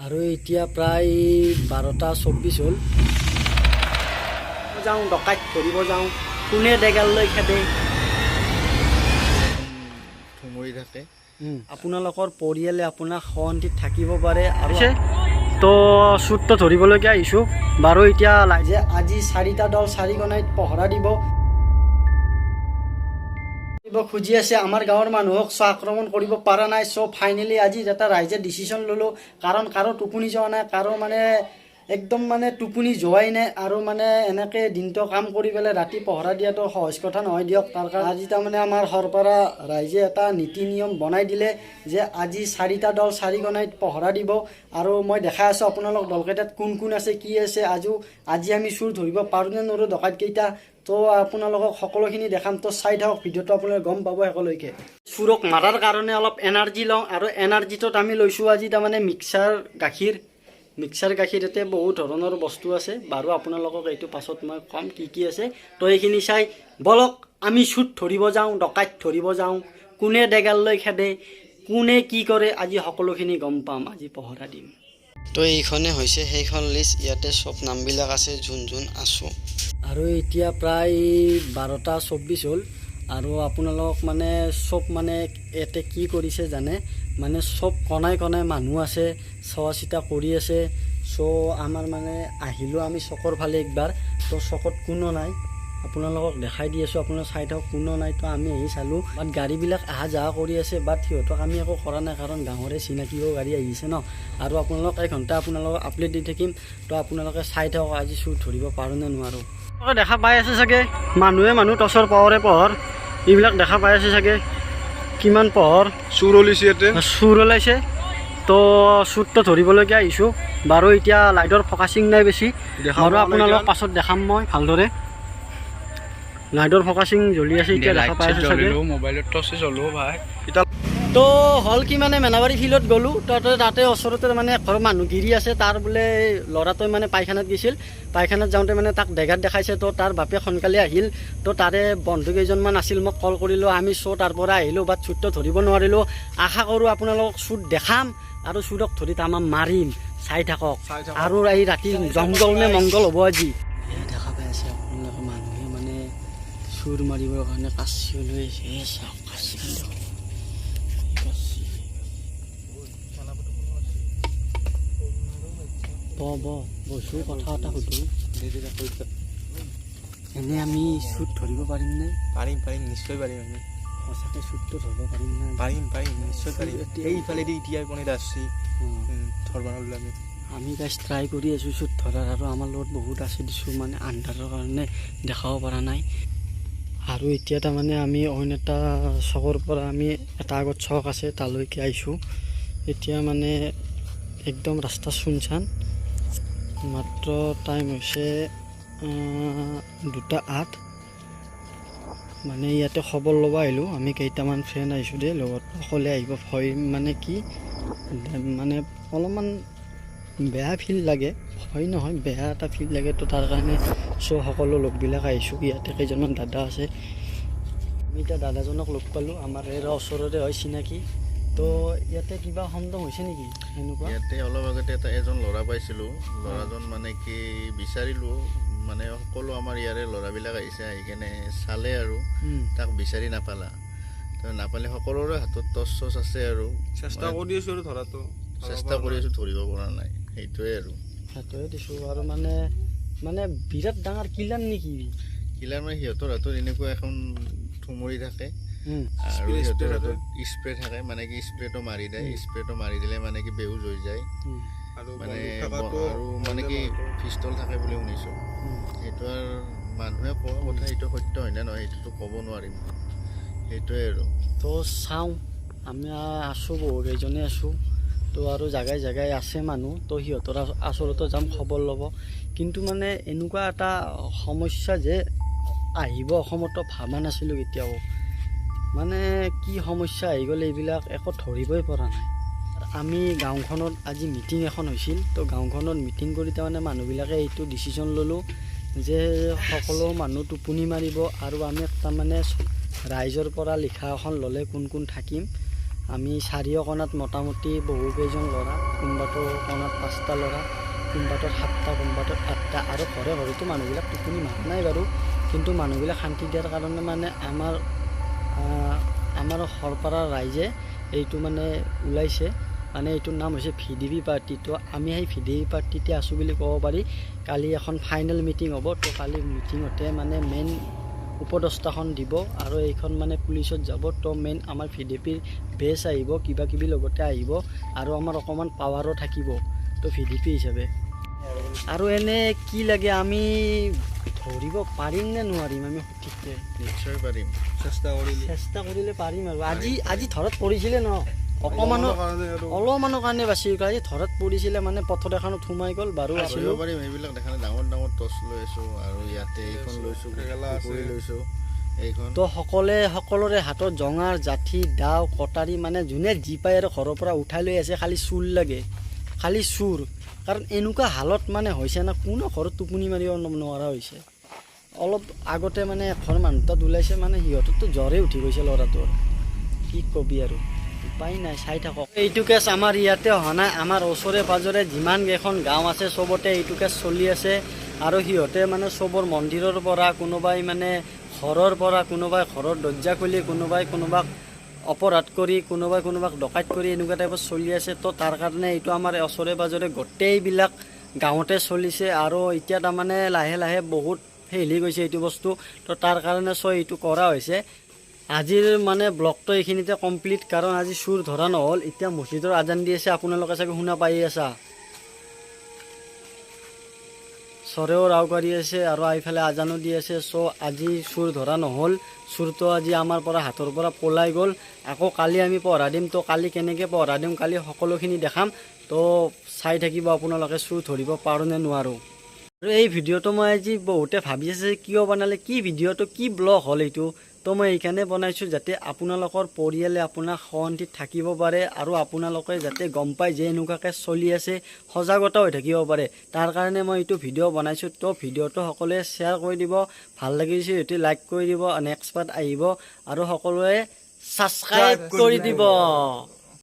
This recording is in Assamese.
আৰু এতিয়া প্ৰায় 12:24 হ'ল। যাওঁ ডকাইত ধৰিব যাওঁ, কোনে ডেগাল লৈ খেদে থুমৰি থাকে। আপোনালোকৰ পৰিয়ালে আপোনাক শান্তিত থাকিব পাৰে। আৰু তো চুৰটো ধৰিবলৈকে আহিছোঁ বাৰু। এতিয়া যে আজি 4টা দল 4 কোণাত পহৰা দিব খুজি আছে। আমাৰ গাঁৱৰ মানুহক আক্ৰমণ কৰিব পৰা নাই। ফাইনেলি আজি এটা ৰাইজে ডিচিশ্যন ল'লোঁ, কাৰণ কাৰো টোপনি যোৱা নাই, কাৰো একদম টোপনি যোৱাই নাই। আৰু এনেকৈ দিনটো কাম কৰি পেলাই ৰাতি পহৰা দিয়াটো সহজ কথা নহয় দিয়ক। তাৰ কাৰণে আজি আমাৰ সৰপৰা ৰাইজে এটা নীতি নিয়ম বনাই দিলে যে আজি 4টা দল 4 কোণাত পহৰা দিব। আৰু মই দেখাই আছোঁ আপোনালোক দলকেইটাত কোন কোন আছে, কি আছে। আজি আমি চুৰ ধৰিব পাৰোঁ নে নোৱাৰোঁ ডকাইতকেইটা, তো আপোনালোকক সকলোখিনি দেখাম। তো চাই থাকক ভিডিঅ'টো, আপোনালোকে গম পাব শেষলৈকে। চুৰক মাৰাৰ কাৰণে অলপ এনাৰ্জি লওঁ, আৰু এনাৰ্জিটোত আমি লৈছোঁ আজি মিক্সাৰ গাখীৰ। ইয়াতে বহুত ধৰণৰ বস্তু আছে বাৰু, আপোনালোকক এইটো পাছত মই ক'ম কি কি আছে। তো এইখিনি চাই বলক আমি চুৰ ধৰিব যাওঁ, ডকাইত ধৰিব যাওঁ, কোনে ডেগাল লৈ খেদে, কোনে কি কৰে, আজি সকলোখিনি গম পাম। আজি পহৰা দিম। তো এইখনে হৈছে সেইখন লিষ্ট, ইয়াতে চব নামবিলাক আছে যোন যোন আছোঁ। আৰু এতিয়া প্ৰায় 12:24 হ'ল। আৰু আপোনালোক চব ইয়াতে কি কৰিছে জানে, চব কণাই কণাই মানুহ আছে, চোৱা চিতা কৰি আছে। আমাৰ আহিলোঁ আমি চকৰ ফালে একবাৰ, তো চকত কোনো নাই, আপোনালোকক দেখাই দি আছোঁ, আপোনালোক চাই থাকক কোনো নাই। তো আমি আহি চালোঁ, বাট গাড়ীবিলাক অহা যোৱা কৰি আছে, বাট সিহঁতক আমি একো কৰা নাই, কাৰণ গাঁৱৰে চিনাকিও গাড়ী আহিছে ন। আৰু আপোনালোক এঘণ্টা আপোনালোকক আপডেট দি থাকিম। তো আপোনালোকে চাই থাকক আজি চুৰ ধৰিব পাৰোঁ নে নোৱাৰোঁ। দেখা পাই আছে চাগে, মানুহ টচৰ পোহৰ এইবিলাক দেখা পাই আছে চাগে, কিমান পোহৰ। চুৰ ওলাইছে ইয়াতে, চুৰ ওলাইছে। তো চুৰটো ধৰিবলৈকে আহিছোঁ বাৰু। এতিয়া লাইটৰ ফকাচিং নাই বেছি, আৰু আপোনালোক পাছত দেখাম মই ভালদৰে। লাইটৰ ফকাচিং জ্বলি আছে, এতিয়া দেখা পাই আছে চাগে। মোবাইলত টচে চলো ভাই। তো হ'ল কি মেনাবাৰী ফিল্ডত গ'লোঁ, তাতে ওচৰতে ঘৰৰ মানুহগিৰি আছে। তাৰ বোলে ল'ৰাটোৱে পায়খানাত গৈছিল, পায়খানাত যাওঁতে তাক ডেগাত দেখাইছে। তো তাৰ বাপেক সোনকালে আহিল। তো তাৰে বন্ধু কেইজনমান আছিল, মোক কল কৰিলোঁ। আমি তাৰ পৰা আহিলোঁ, বাট চুৰটো ধৰিব নোৱাৰিলোঁ। আশা কৰোঁ আপোনালোকক চুৰ দেখাম, আৰু চুৰক ধৰি তামাম মাৰিম। চাই থাকক। আৰু এই ৰাতি জংঘল নে মংগল হ'ব আজি। দেখা পাই আছে আপোনালোকে, মানুহে চুৰ মাৰিবৰ কাৰণে কাচি লৈ আহিছে। কাচি বসু কথা এটা সুধোঁ, এনে আমি চুৰ ধৰিব পাৰিম নে? পাৰিম নিশ্চয় পাৰিম। আমি সঁচাকৈ চুৰটো ধৰিব পাৰিম নে? পাৰিম নিশ্চয় পাৰিম। এইফালেদি এতিয়া কোনে আসছি ধৰব নৰলো আমি গাইজ ট্ৰাই কৰি আছোঁ চুৰ ধৰাৰ, আৰু আমাৰ লগত বহুত আছে দিছোঁ, আন্ধাৰৰ কাৰণে দেখাব পৰা নাই। আৰু এতিয়া আমি অইন এটা চকৰ পৰা আমি এটা আগত চক আছে তালৈকে আহিছোঁ। এতিয়া একদম ৰাস্তা চুনচান, মাত্ৰ টাইম হৈছে 2:08। ইয়াতে খবৰ ল'ব আহিলোঁ। আমি কেইটামান ফ্ৰেণ্ড আহিছোঁ দেই লগত, অকলে আহিব ভয় কি অলপমান বেয়া ফিল লাগে, ভয় নহয় বেয়া এটা ফিল লাগে। তো তাৰ কাৰণে সকলো লগবিলাক আহিছোঁ। ইয়াতে কেইজনমান দাদা আছে, আমি এতিয়া দাদাজনক লগ পালোঁ, আমাৰ এই ওচৰতে হয় চিনাকি। তো ইয়াতে কিবা সন্দেহ হৈছে নেকি এনেকুৱা? ইয়াতে অলপ আগতে এজন ল'ৰা পাইছিলোঁ, ল'ৰাজন কি বিচাৰিলোঁ, সকলো আমাৰ ইয়াৰে ল'ৰাবিলাক আহিছে, আহি কেনে চালে আৰু তাক বিচাৰি নাপালা। তো নাপালে সকলোৰে হাতত টচ চচ আছে, আৰু চেষ্টা কৰি আছোঁ আৰু ধৰাটো চেষ্টা কৰি আছোঁ, ধৰিব পৰা নাই। সেইটোৱে দিছোঁ। আৰু বিৰাট ডাঙৰ কিলাৰ নেকি? কিলাৰ সিহঁতৰ হাতত এনেকুৱা এখন থুমৰি থাকে, আৰু সিহঁতৰ হাতত স্প্ৰে থাকে, কি স্প্ৰেটো মাৰি দিয়ে, স্প্ৰেটো মাৰি দিলে কি বেহুজ হৈ যায়, আৰু কি পিষ্টল থাকে বুলি শুনিছোঁ। সেইটো আৰু মানুহে কোৱা কথা, সেইটো সত্য হয় নে নহয় সেইটোতো ক'ব নোৱাৰিম। সেইটোৱে তো চাওঁ, আমি আছোঁ, বহু কেইজনে আছোঁ। তো আৰু জাগাই জাগাই আছে মানুহ, তো সিহঁতৰ আচলতে যাম খবৰ ল'ব। কিন্তু এনেকুৱা এটা সমস্যা যে আহিব অসমতো ভাবা নাছিলোঁ কেতিয়াও। কি সমস্যা আহি গ'লে এইবিলাক একো ধৰিবই পৰা নাই। আমি গাঁওখনত আজি মিটিং এখন হৈছিল, তো গাঁওখনত মিটিং কৰি মানুহবিলাকে এইটো ডিচিশ্যন ল'লোঁ যে সকলো মানুহ টোপনি মাৰিব, আৰু আমি ৰাইজৰ পৰা লিখা এখন ল'লে কোন কোন থাকিম, আমি চাৰিও কোণাত মোটামুটি বহুকেইজন ল'ৰা, কোনোবাটো কোণাত 5টা ল'ৰা, কোনোবাটোত 7টা, কোনোবাটোত 8টা, আৰু ঘৰে ঘৰেতো মানুহবিলাক টোপনি মাৰা নাই বাৰু, কিন্তু মানুহবিলাক শান্তি দিয়াৰ কাৰণে মানে আমাৰ সৰপাৰাৰ ৰাইজে এইটো মানে ওলাইছে, মানে এইটোৰ নাম হৈছে VDP পাৰ্টি। তো আমি সেই VDP পাৰ্টিতে আছোঁ বুলি ক'ব পাৰি। কালি এখন ফাইনেল মিটিং হ'ব, তো কালি মিটিঙতে মানে মেইন উপদেষ্টাখন দিব, আৰু এইখন মানে পুলিচত যাব। তো মেইন আমাৰ VDPৰ বেছ আহিব, কিবা কিবি লগতে আহিব, আৰু আমাৰ অকণমান পাৱাৰো থাকিব তো VDP হিচাপে। আৰু এনে কি লাগে, আমি ধৰিব পাৰিম নে নোৱাৰিম আমি সঠিককৈ? নিশ্চয় পাৰিম, চেষ্টা কৰিলে পাৰিম। আৰু আজি ধৰত পৰিছিলে ন, অলপমানৰ কাৰণে বাচি গ'ল। আজি ধৰত পৰিছিলে মানে পথৰ এখনত সোমাই গ'ল বাৰু। আছিলোঁ পাৰিম এইবিলাক দেখা নাই, ডাঙৰ ডাঙৰ টৰ্চ লৈ আছোঁ, আৰু ইয়াতে এইখন লৈছোঁ, পুখুৰী লৈছোঁ এইখন। তো সকলোৰে হাতত জঙাৰ, জাঠি, দাও, কটাৰী, মানে যোনে যি পায় আৰু ঘৰৰ পৰা উঠাই লৈ আছে। খালি চুৰ লাগে, খালি চুৰ। কাৰণ এনেকুৱা হালত মানে হৈছে না, কোনো ঘৰত টোপনি মাৰিব নোৱাৰা হৈছে। অলপ আগতে মানে এঘৰ মানুহ তাত ওলাইছে, মানে সিহঁতৰতো জ্বৰে উঠি গৈছে ল'ৰাটোৰ, কি কবি আৰু উপায় নাই, চাই থাকক। এইটো কেছ আমাৰ ইয়াতে অহা নাই, আমাৰ ওচৰে পাঁজৰে যিমান কেইখন গাঁও আছে চবতে এইটো কেছ চলি আছে। আৰু সিহঁতে মানে চবৰ মন্দিৰৰ পৰা, কোনোবাই মানে ঘৰৰ পৰা, কোনোবাই ঘৰৰ দৰ্জা খুলি, কোনোবাই কোনোবাক অপৰাধ কৰি, কোনোবাই কোনোবাক ডকাইত কৰি, এনেকুৱা টাইপত চলি আছে। তো তাৰ কাৰণে এইটো আমাৰ ওচৰে পাঁজৰে গোটেইবিলাক গাঁৱতে চলিছে। আৰু এতিয়া তাৰমানে লাহে লাহে বহুত ফেইলি গৈছে এইটো বস্তু। তো তাৰ কাৰণে এইটো কৰা হৈছে। আজিৰ মানে ব্লগটো এইখিনিতে কমপ্লিট, কাৰণ আজি চুৰ ধৰা নহ'ল। এতিয়া মছজিদৰ আজান দি আছে, আপোনালোকে চাগে শুনা পাই আছা, চৰেও ৰাও কাঢ়ি আছে, আৰু এইফালে আজানো দি আছে। আজি চুৰ ধৰা নহ'ল, চুৰটো আজি আমাৰ পৰা হাতৰ পৰা পলাই গ'ল। আকৌ কালি আমি পহৰা দিম। তো কালি কেনেকৈ পহৰা দিম, কালি সকলোখিনি দেখাম। তো চাই থাকিব আপোনালোকে, চুৰ ধৰিব পাৰোঁ নে নোৱাৰোঁ। আৰু এই ভিডিঅ'টো মই আজি বহুতে ভাবি আছে কিয় বনালে, কি ভিডিঅ'টো, কি ব্লগ হ'ল এইটো। তো মই এইকাৰণে বনাইছোঁ যাতে আপোনালোকৰ পৰিয়ালে আপোনাৰ শান্তিত থাকিব পাৰে, আৰু আপোনালোকে যাতে গম পায় যে এনেকুৱাকৈ চলি আছে, সজাগতা হৈ থাকিব পাৰে। তাৰ কাৰণে মই এইটো ভিডিঅ' বনাইছোঁ। তো ভিডিঅ'টো সকলোৱে শ্বেয়াৰ কৰি দিব, ভাল লাগিছে যদি লাইক কৰি দিব, নেক্সট পাৰ্ট আহিব, আৰু সকলোৱে ছাবস্ক্ৰাইব কৰি দিব।